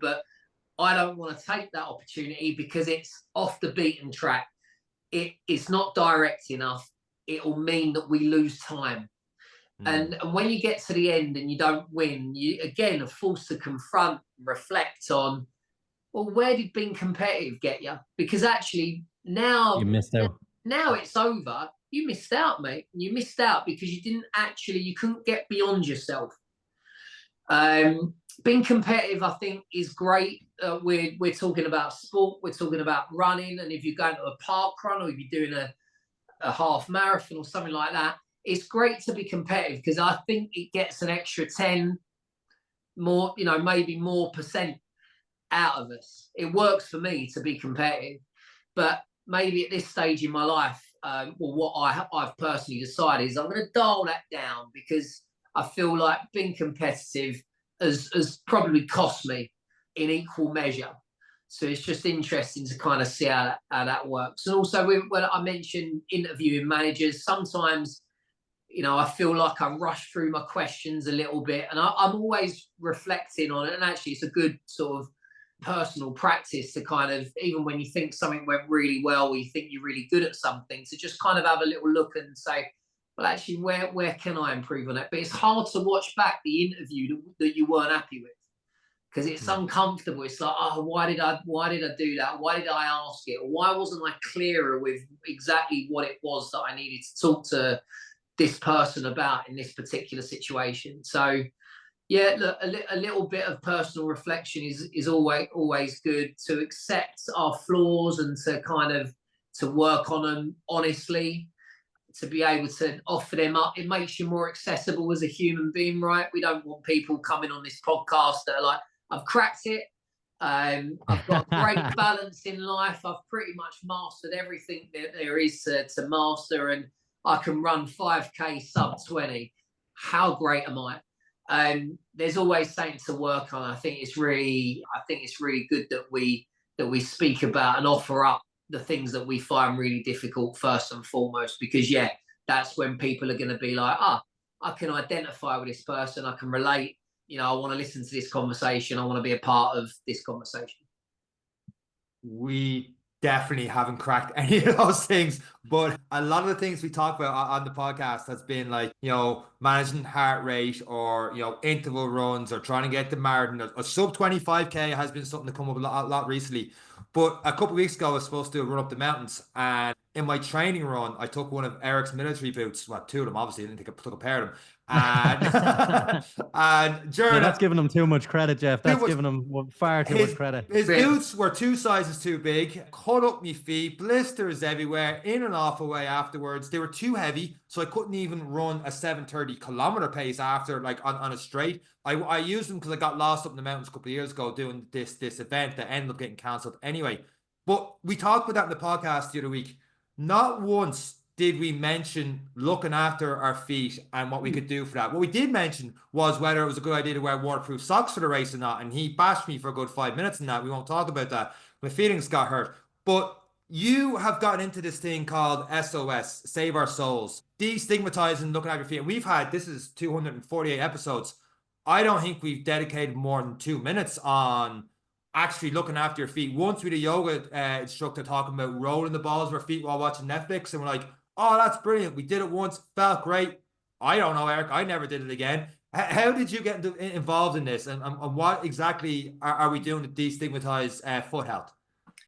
but I don't want to take that opportunity because it's off the beaten track. It's not direct enough. It'll mean that we lose time. And when you get to the end and you don't win, you again are forced to confront and reflect on, well, where did being competitive get you? Because actually now you missed out. Now it's over. You missed out, mate. You missed out because you couldn't get beyond yourself. Being competitive, I think, is great. We're talking about sport. We're talking about running. And if you're going to a park run or if you're doing a half marathon or something like that, it's great to be competitive because I think it gets an extra 10 more, maybe more percent out of us. It works for me to be competitive, but maybe at this stage in my life, what I've personally decided is I'm going to dial that down because I feel like being competitive has probably cost me in equal measure. So it's just interesting to kind of see how that works. And also, when I mentioned interviewing managers, sometimes, I feel like I rush through my questions a little bit, and I'm always reflecting on it. And actually, it's a good sort of personal practice to kind of, even when you think something went really well or you think you're really good at something, to just kind of have a little look and say, well, actually, where can I improve on it? But it's hard to watch back the interview that you weren't happy with because it's uncomfortable. It's like, oh, why did I do that? Why did I ask it? Or why wasn't I clearer with exactly what it was that I needed to talk to this person about in this particular situation? So yeah, look, a little bit of personal reflection is always good, to accept our flaws and to kind of to work on them honestly, to be able to offer them up. It makes you more accessible as a human being, right? We don't want people coming on this podcast that are like, I've cracked it. I've got a great balance in life. I've pretty much mastered everything that there is to master, and I can run 5K sub 20. How great am I? There's always something to work on. I think it's really good that we speak about and offer up the things that we find really difficult first and foremost, because that's when people are going to be like, I can identify with this person. I can relate. I want to listen to this conversation. I want to be a part of this conversation. We definitely haven't cracked any of those things, but a lot of the things we talk about on the podcast has been like, managing heart rate or, interval runs or trying to get the marathon. A sub 25K has been something to come up a lot recently. But a couple of weeks ago, I was supposed to run up the mountains, and in my training run, I took one of Eric's military boots. Well, two of them, obviously. I didn't think I took a pair of them. And during that's giving him too much credit, Jeff. That's giving him far too much credit. His boots were 2 sizes too big, cut up my feet, blisters everywhere, in and off away afterwards. They were too heavy, so I couldn't even run a 7:30 kilometer pace after, like on a straight. I used them because I got lost up in the mountains a couple of years ago doing this event that ended up getting cancelled anyway. But we talked about that in the podcast the other week. Not once did we mention looking after our feet and what we could do for that. What we did mention was whether it was a good idea to wear waterproof socks for the race or not. And he bashed me for a good 5 minutes in that. We won't talk about that. My feelings got hurt. But you have gotten into this thing called SOS, Save Our Souls, destigmatizing looking at your feet. And this is 248 episodes. I don't think we've dedicated more than 2 minutes on actually looking after your feet. Once we had a yoga instructor talking about rolling the balls of our feet while watching Netflix, and we're like, oh, that's brilliant. We did it once, felt great. I don't know, Eric. I never did it again. How did you get involved in this? And what exactly are we doing to destigmatize foot health?